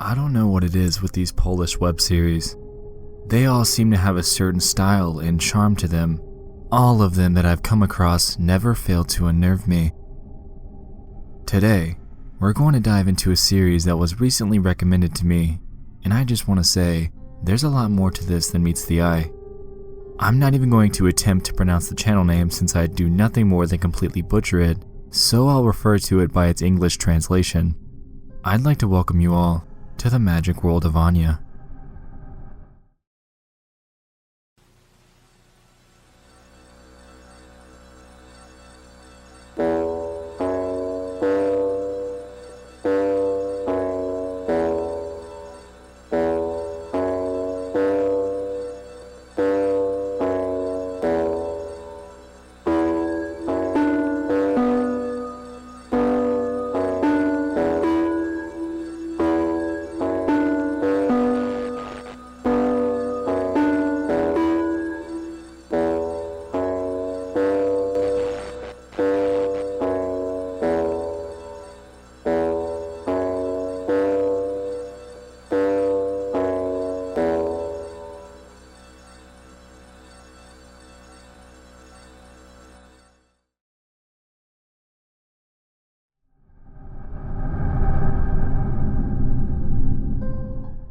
I don't know what it is with these Polish web series. They all seem to have a certain style and charm to them. All of them that I've come across never fail to unnerve me. Today, we're going to dive into a series that was recently recommended to me, and I just want to say, there's a lot more to this than meets the eye. I'm not even going to attempt to pronounce the channel name since I do nothing more than completely butcher it, so I'll refer to it by its English translation. I'd like to welcome you all to the magic world of Ania.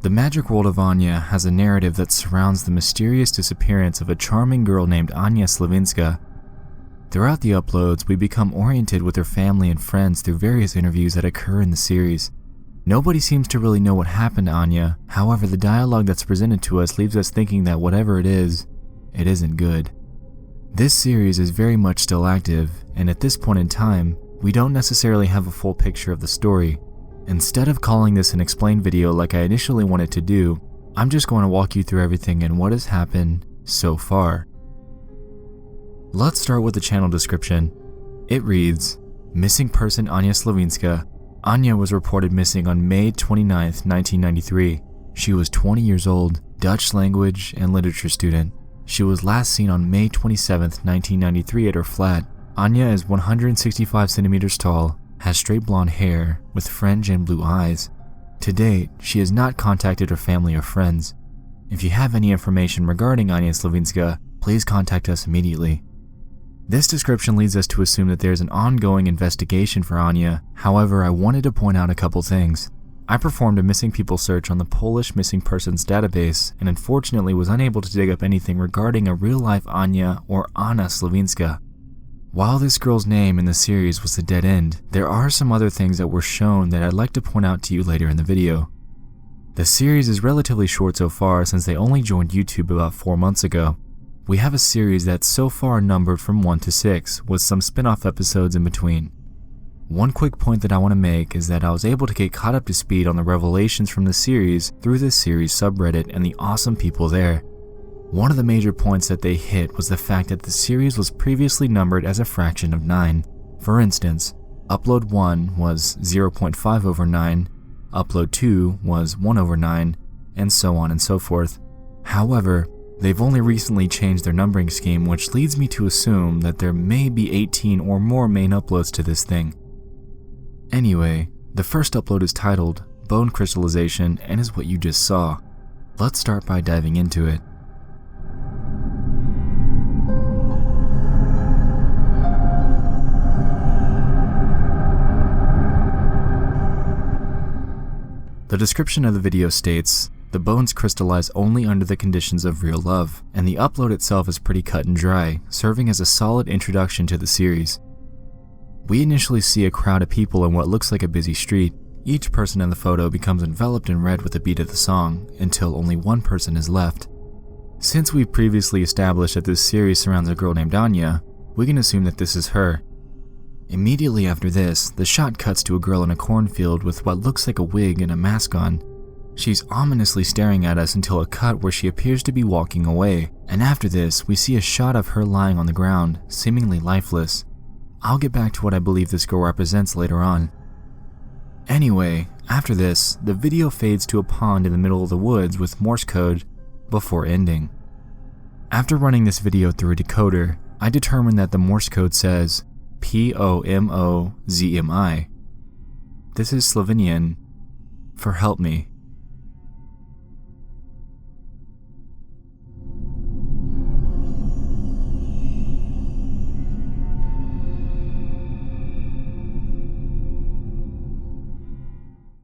The magic world of Ania has a narrative that surrounds the mysterious disappearance of a charming girl named Ania Slavinska. Throughout the uploads, we become oriented with her family and friends through various interviews that occur in the series. Nobody seems to really know what happened to Ania, however the dialogue that's presented to us leaves us thinking that whatever it isn't good. This series is very much still active, and at this point in time, we don't necessarily have a full picture of the story. Instead of calling this an explained video like I initially wanted to do, I'm just going to walk you through everything and what has happened so far. Let's start with the channel description. It reads, Missing person Ania Slavinska. Ania was reported missing on May 29, 1993. She was 20 years old, Dutch language and literature student. She was last seen on May 27, 1993 at her flat. Ania is 165 centimeters tall, has straight blonde hair with fringe and blue eyes. To date, she has not contacted her family or friends. If you have any information regarding Ania Slavinska, please contact us immediately. This description leads us to assume that there's an ongoing investigation for Ania. However, I wanted to point out a couple things. I performed a missing people search on the Polish missing persons database and unfortunately was unable to dig up anything regarding a real-life Ania or Anna Slavinska. While this girl's name in the series was a dead end, there are some other things that were shown that I'd like to point out to you later in the video. The series is relatively short so far since they only joined YouTube about 4 months ago. We have a series that's so far numbered from 1 to 6, with some spin-off episodes in between. One quick point that I want to make is that I was able to get caught up to speed on the revelations from the series through this series subreddit and the awesome people there. One of the major points that they hit was the fact that the series was previously numbered as a fraction of 9. For instance, Upload 1 was 0.5 over 9, Upload 2 was 1 over 9, and so on and so forth. However, they've only recently changed their numbering scheme, which leads me to assume that there may be 18 or more main uploads to this thing. Anyway, the first upload is titled Bone Crystallization and is what you just saw. Let's start by diving into it. The description of the video states, the bones crystallize only under the conditions of real love, and the upload itself is pretty cut and dry, serving as a solid introduction to the series. We initially see a crowd of people in what looks like a busy street. Each person in the photo becomes enveloped in red with the beat of the song, until only one person is left. Since we've previously established that this series surrounds a girl named Ania, we can assume that this is her. Immediately after this, the shot cuts to a girl in a cornfield with what looks like a wig and a mask on. She's ominously staring at us until a cut where she appears to be walking away, and after this, we see a shot of her lying on the ground, seemingly lifeless. I'll get back to what I believe this girl represents later on. Anyway, after this, the video fades to a pond in the middle of the woods with Morse code before ending. After running this video through a decoder, I determined that the Morse code says POMOZMI. This is Slovenian for help me.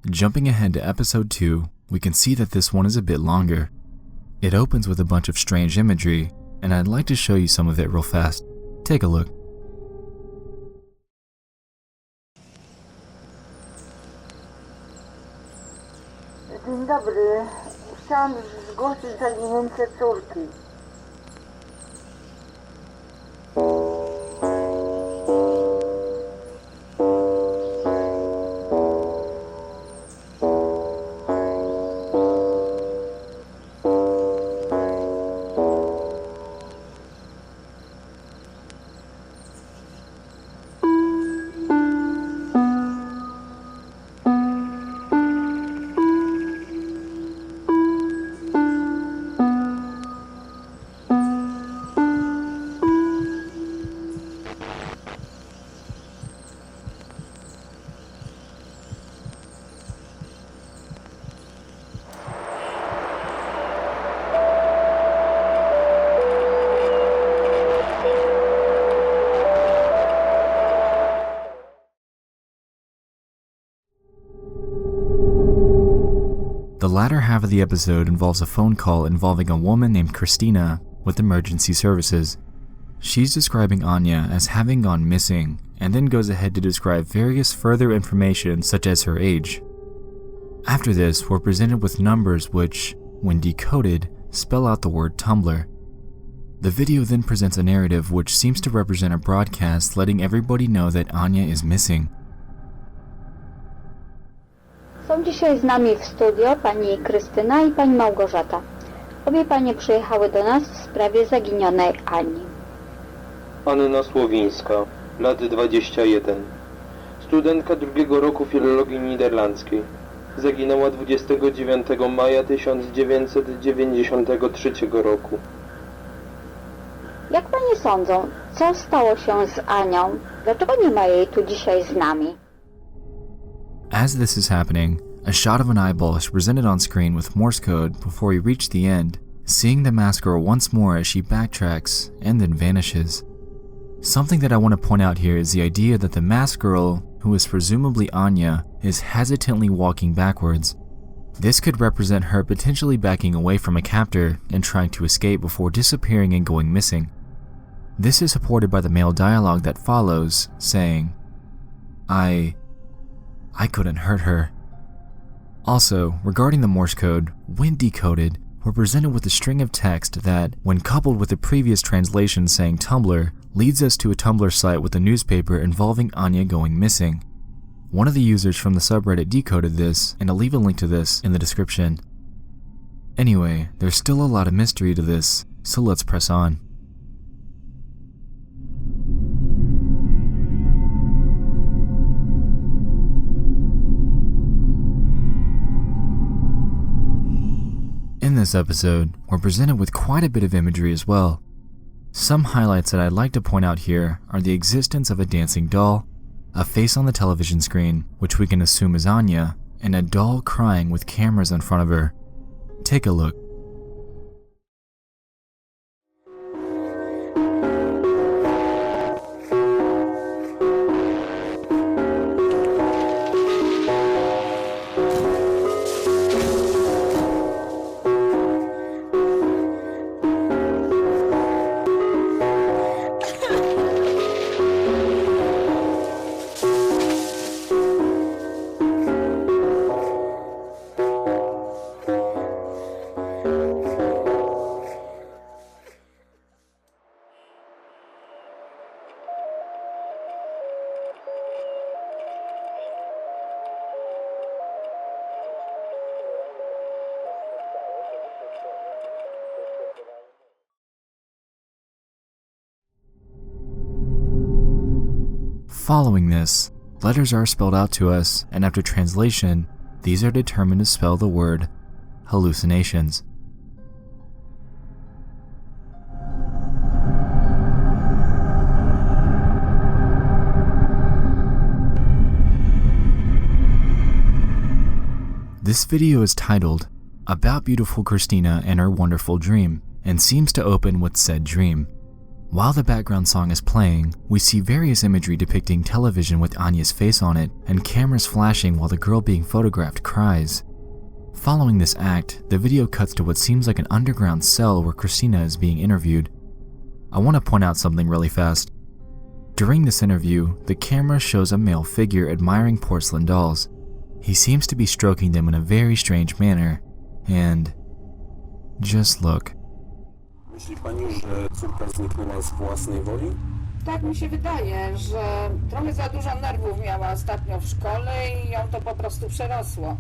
Jumping ahead to episode 2, we can see that this one is a bit longer. It opens with a bunch of strange imagery, and I'd like to show you some of it real fast. Take a look. Dzień dobry. Chciałam zgłosić zaginięcie córki. The latter half of the episode involves a phone call involving a woman named Christina with emergency services. She's describing Ania as having gone missing, and then goes ahead to describe various further information such as her age. After this, we're presented with numbers which, when decoded, spell out the word Tumblr. The video then presents a narrative which seems to represent a broadcast letting everybody know that Ania is missing. Są dzisiaj z nami w studio pani Krystyna i pani Małgorzata. Obie panie przyjechały do nas w sprawie zaginionej Ani. Anna Słowińska, lat 21. Studentka drugiego roku filologii niderlandzkiej. Zaginęła 29 maja 1993 roku. Jak panie sądzą, co stało się z Anią? Dlaczego nie ma jej tu dzisiaj z nami? As this is happening, a shot of an eyeball is presented on screen with Morse code before we reach the end, seeing the masked girl once more as she backtracks and then vanishes. Something that I want to point out here is the idea that the masked girl, who is presumably Ania, is hesitantly walking backwards. This could represent her potentially backing away from a captor and trying to escape before disappearing and going missing. This is supported by the male dialogue that follows, saying, I couldn't hurt her. Also, regarding the Morse code, when decoded, we're presented with a string of text that, when coupled with the previous translation saying Tumblr, leads us to a Tumblr site with a newspaper involving Ania going missing. One of the users from the subreddit decoded this, and I'll leave a link to this in the description. Anyway, there's still a lot of mystery to this, so let's press on. In this episode, we're presented with quite a bit of imagery as well. Some highlights that I'd like to point out here are the existence of a dancing doll, a face on the television screen, which we can assume is Ania, and a doll crying with cameras in front of her. Take a look. Following this, letters are spelled out to us, and after translation, these are determined to spell the word hallucinations. This video is titled, About Beautiful Christina and Her Wonderful Dream, and seems to open with said dream. While the background song is playing, we see various imagery depicting television with Ania's face on it and cameras flashing while the girl being photographed cries. Following this act, the video cuts to what seems like an underground cell where Christina is being interviewed. I want to point out something really fast. During this interview, the camera shows a male figure admiring porcelain dolls. He seems to be stroking them in a very strange manner, and just look. Myśli pani, że córka zniknęła z własnej woli? Tak mi się wydaje, że trochę za dużo nerwów miała ostatnio w szkole i ją to po prostu przerosło.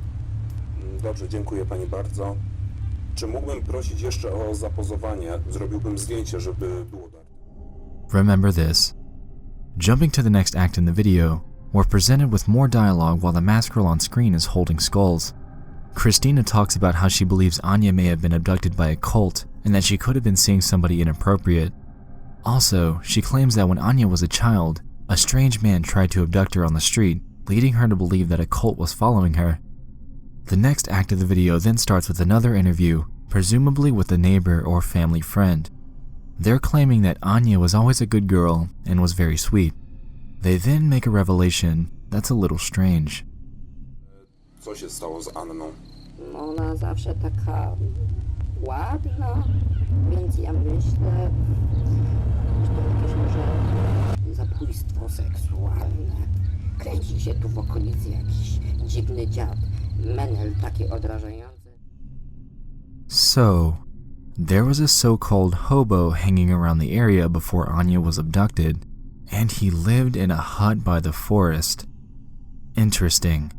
Dobrze, dziękuję pani bardzo. Czy mógłbym prosić jeszcze o zapozowanie? Zrobiłbym zdjęcie, żeby było dalej. Remember this. Jumping to the next act in the video, we're presented with more dialogue while the masked girl on screen is holding skulls. Christina talks about how she believes Ania may have been abducted by a cult and that she could have been seeing somebody inappropriate. Also, she claims that when Ania was a child, a strange man tried to abduct her on the street, leading her to believe that a cult was following her. The next act of the video then starts with another interview, presumably with a neighbor or family friend. They're claiming that Ania was always a good girl and was very sweet. They then make a revelation that's a little strange. Co się stało z Anną? No ona zawsze taka ładna, więc ja myślę, że to jakieś może zabójstwo seksualne. Kręci się tu w okolicy jakiś dziwny dziad, menel taki odrażający. So, there was a so-called hobo hanging around the area before Ania was abducted, and he lived in a hut by the forest. Interesting.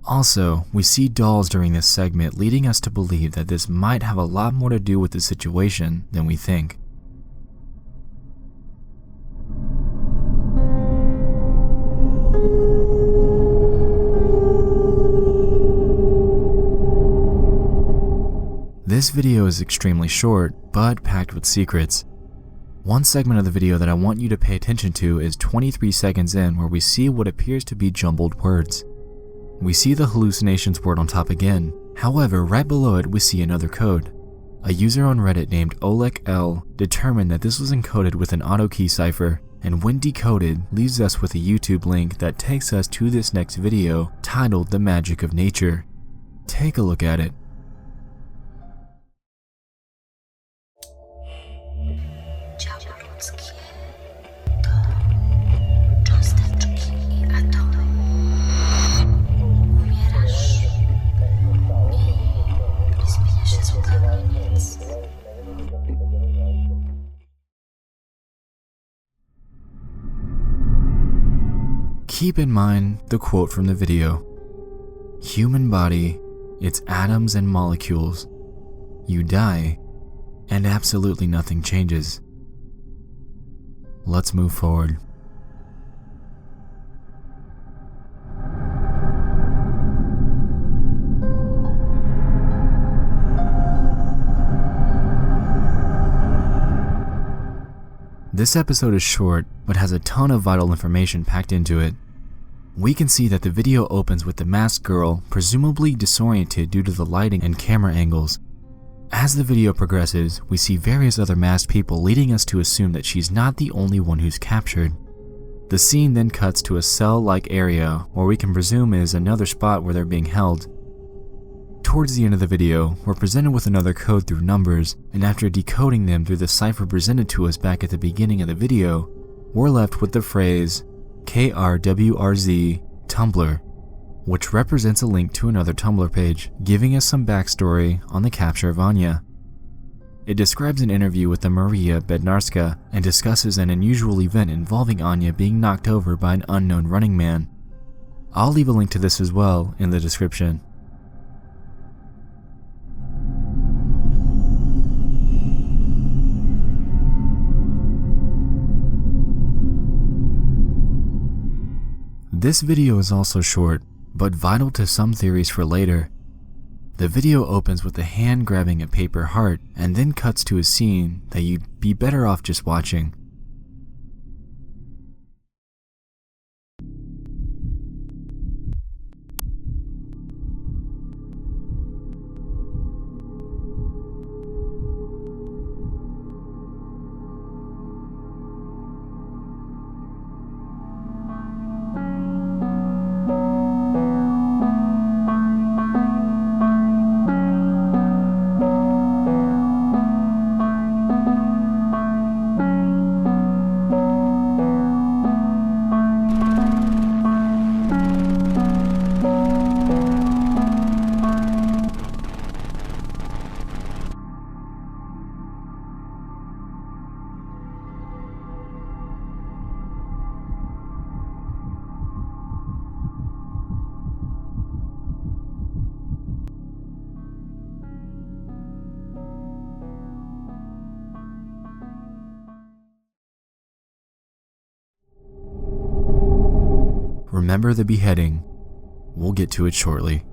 Also, we see dolls during this segment, leading us to believe that this might have a lot more to do with the situation than we think. This video is extremely short, but packed with secrets. One segment of the video that I want you to pay attention to is 23 seconds in, where we see what appears to be jumbled words. We see the hallucinations word on top again. However, right below it we see another code. A user on Reddit named Oleg L determined that this was encoded with an auto key cipher, and when decoded, leaves us with a YouTube link that takes us to this next video titled The Magic of Nature. Take a look at it. Ciało ludzkie to cząsteczki i atomy. Umierasz i zmienia się zupełnie nic. Keep in mind the quote from the video. Human body, it's atoms and molecules. You die, and absolutely nothing changes. Let's move forward. This episode is short, but has a ton of vital information packed into it. We can see that the video opens with the masked girl, presumably disoriented due to the lighting and camera angles. As the video progresses, we see various other masked people, leading us to assume that she's not the only one who's captured. The scene then cuts to a cell-like area, where we can presume is another spot where they're being held. Towards the end of the video, we're presented with another code through numbers, and after decoding them through the cipher presented to us back at the beginning of the video, we're left with the phrase KRWRZTUMBLR, which represents a link to another Tumblr page, giving us some backstory on the capture of Ania. It describes an interview with the Maria Bednarska and discusses an unusual event involving Ania being knocked over by an unknown running man. I'll leave a link to this as well in the description. This video is also short, but vital to some theories for later. The video opens with a hand grabbing a paper heart and then cuts to a scene that you'd be better off just watching. remember the beheading. We'll get to it shortly.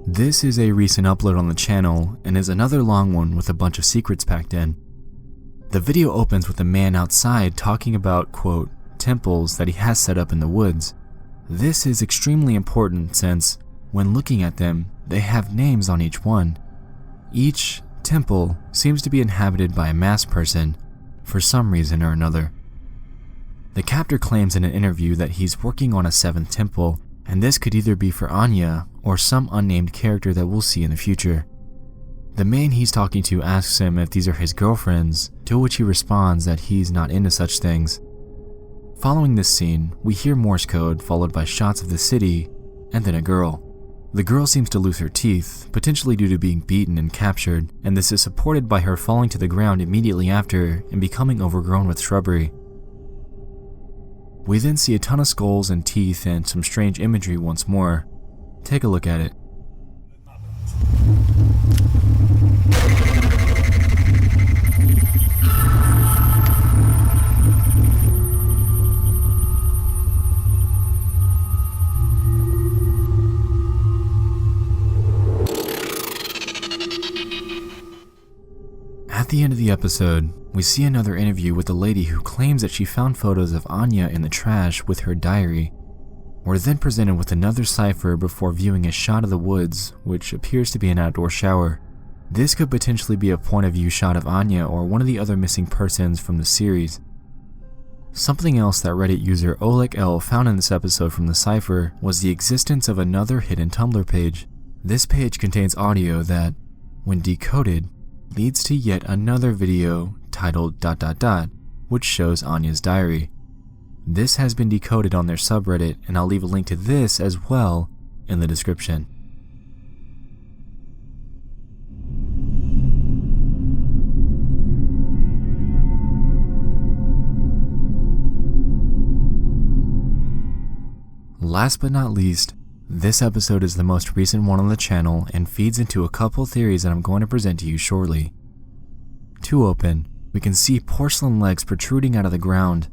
This is a recent upload on the channel and is another long one with a bunch of secrets packed in. The video opens with a man outside talking about, quote, temples that he has set up in the woods. This is extremely important since, when looking at them, they have names on each one. Each temple seems to be inhabited by a masked person, for some reason or another. The captor claims in an interview that he's working on a 7th temple, and this could either be for Ania or some unnamed character that we'll see in the future. The man he's talking to asks him if these are his girlfriends, to which he responds that he's not into such things. Following this scene, we hear Morse code followed by shots of the city, and then a girl. The girl seems to lose her teeth, potentially due to being beaten and captured, and this is supported by her falling to the ground immediately after and becoming overgrown with shrubbery. We then see a ton of skulls and teeth and some strange imagery once more. Take a look at it. At the end of the episode, we see another interview with a lady who claims that she found photos of Ania in the trash with her diary. We're then presented with another cipher before viewing a shot of the woods, which appears to be an outdoor shower. This could potentially be a point of view shot of Ania or one of the other missing persons from the series. Something else that Reddit user Oleg L found in this episode from the cipher was the existence of another hidden Tumblr page. This page contains audio that, when decoded, leads to yet another video titled ... which shows Ania's diary. This has been decoded on their subreddit, and I'll leave a link to this as well in the description. Last but not least, this episode is the most recent one on the channel and feeds into a couple theories that I'm going to present to you shortly. To open, we can see porcelain legs protruding out of the ground.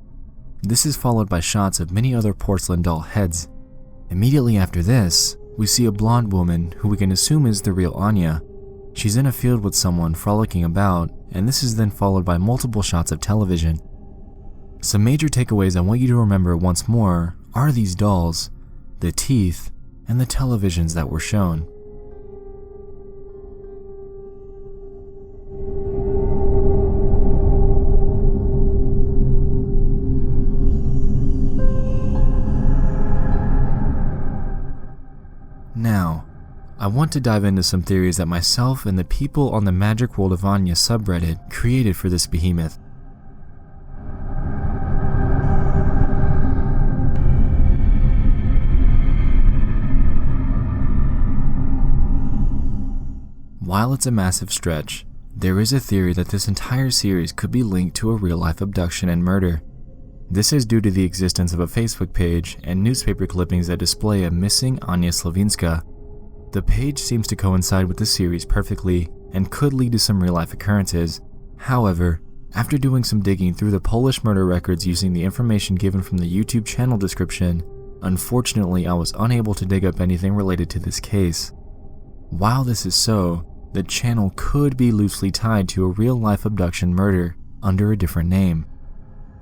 This is followed by shots of many other porcelain doll heads. Immediately after this, we see a blonde woman who we can assume is the real Ania. She's in a field with someone frolicking about, and this is then followed by multiple shots of television. Some major takeaways I want you to remember once more are these dolls, the teeth, and the televisions that were shown. Now, I want to dive into some theories that myself and the people on the Magic World of Ania subreddit created for this behemoth. While it's a massive stretch, there is a theory that this entire series could be linked to a real-life abduction and murder. This is due to the existence of a Facebook page and newspaper clippings that display a missing Ania Slavinska. The page seems to coincide with the series perfectly and could lead to some real-life occurrences. However, after doing some digging through the Polish murder records using the information given from the YouTube channel description, unfortunately I was unable to dig up anything related to this case. While this is so, the channel could be loosely tied to a real-life abduction murder under a different name.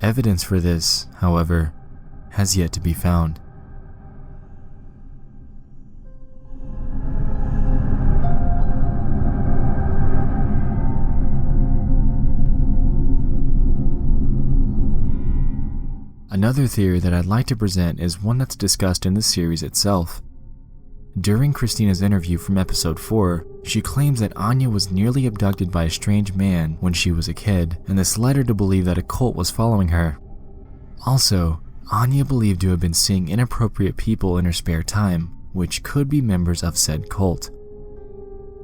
Evidence for this, however, has yet to be found. Another theory that I'd like to present is one that's discussed in the series itself. During Christina's interview from episode 4, she claims that Ania was nearly abducted by a strange man when she was a kid, and this led her to believe that a cult was following her. Also, Ania believed to have been seeing inappropriate people in her spare time, which could be members of said cult.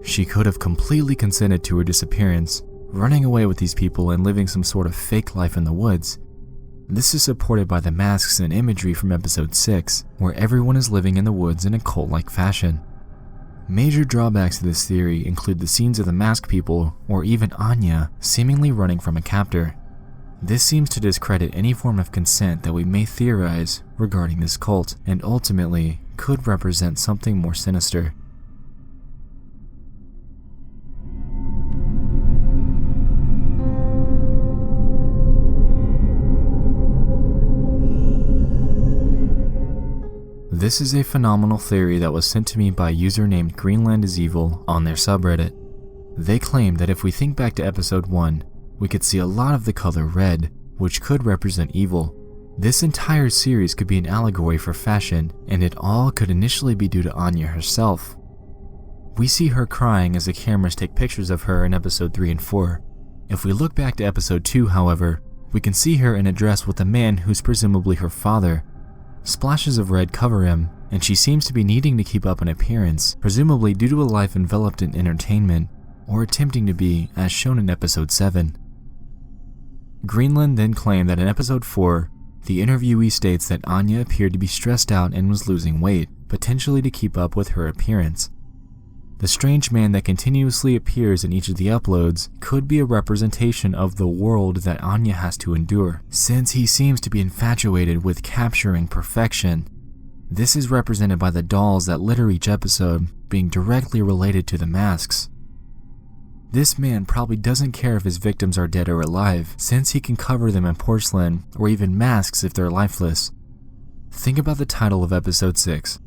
She could have completely consented to her disappearance, running away with these people and living some sort of fake life in the woods. This is supported by the masks and imagery from episode 6, where everyone is living in the woods in a cult-like fashion. Major drawbacks to this theory include the scenes of the masked people, or even Ania, seemingly running from a captor. This seems to discredit any form of consent that we may theorize regarding this cult, and ultimately could represent something more sinister. This is a phenomenal theory that was sent to me by a user named GreenlandIsEvil on their subreddit. They claimed that if we think back to episode 1, we could see a lot of the color red, which could represent evil. This entire series could be an allegory for fashion, and it all could initially be due to Ania herself. We see her crying as the cameras take pictures of her in episode 3 and 4. If we look back to episode 2, however, we can see her in a dress with a man who's presumably her father. Splashes of red cover him, and she seems to be needing to keep up an appearance, presumably due to a life enveloped in entertainment, or attempting to be, as shown in episode 7. Greenland then claimed that in episode 4, the interviewee states that Ania appeared to be stressed out and was losing weight, potentially to keep up with her appearance. The strange man that continuously appears in each of the uploads could be a representation of the world that Ania has to endure, since he seems to be infatuated with capturing perfection. This is represented by the dolls that litter each episode being directly related to the masks. This man probably doesn't care if his victims are dead or alive, since he can cover them in porcelain or even masks if they're lifeless. Think about the title of episode 6.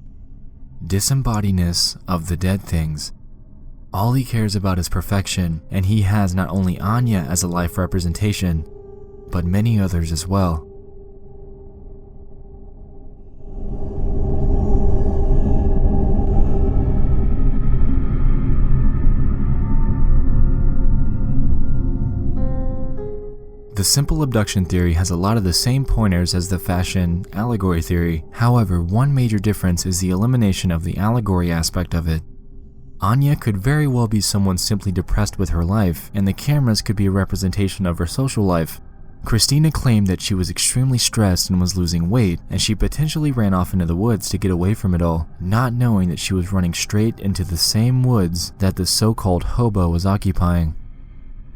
Disembodiedness of the dead things. All he cares about is perfection, and he has not only Ania as a life representation, but many others as well. The simple abduction theory has a lot of the same pointers as the fashion allegory theory. However, one major difference is the elimination of the allegory aspect of it. Ania could very well be someone simply depressed with her life, and the cameras could be a representation of her social life. Christina claimed that she was extremely stressed and was losing weight, and she potentially ran off into the woods to get away from it all, not knowing that she was running straight into the same woods that the so-called hobo was occupying.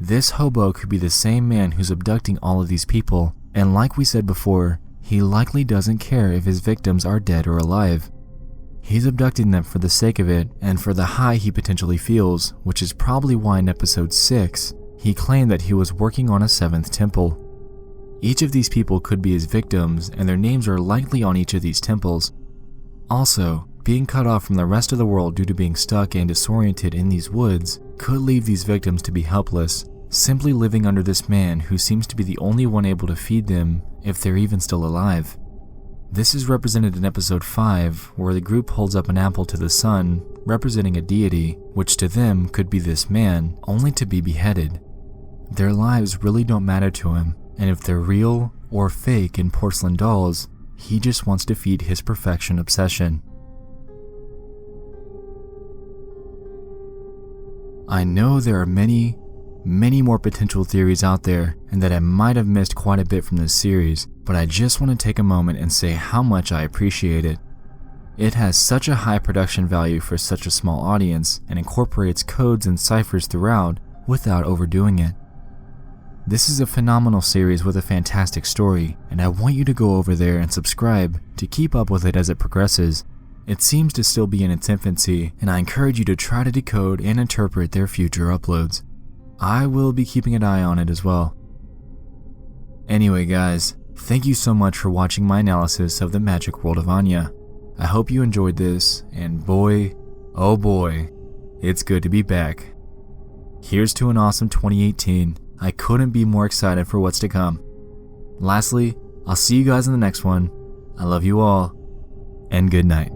This hobo could be the same man who's abducting all of these people, and like we said before, he likely doesn't care if his victims are dead or alive. He's abducting them for the sake of it, and for the high he potentially feels, which is probably why in episode 6, he claimed that he was working on a 7th temple. Each of these people could be his victims, and their names are likely on each of these temples. Also, being cut off from the rest of the world due to being stuck and disoriented in these woods could leave these victims to be helpless, simply living under this man who seems to be the only one able to feed them if they're even still alive. This is represented in episode 5, where the group holds up an apple to the sun, representing a deity, which to them could be this man, only to be beheaded. Their lives really don't matter to him, and if they're real or fake in porcelain dolls, he just wants to feed his perfection obsession. I know there are many more potential theories out there, and that I might have missed quite a bit from this series, but I just want to take a moment and say how much I appreciate it. It has such a high production value for such a small audience, and incorporates codes and ciphers throughout without overdoing it. This is a phenomenal series with a fantastic story, and I want you to go over there and subscribe to keep up with it as it progresses. It seems to still be in its infancy, and I encourage you to try to decode and interpret their future uploads. I will be keeping an eye on it as well. Anyway guys, thank you so much for watching my analysis of the magic world of Ania. I hope you enjoyed this, and boy, oh boy, it's good to be back. Here's to an awesome 2018. I couldn't be more excited for what's to come. Lastly, I'll see you guys in the next one. I love you all, and good night.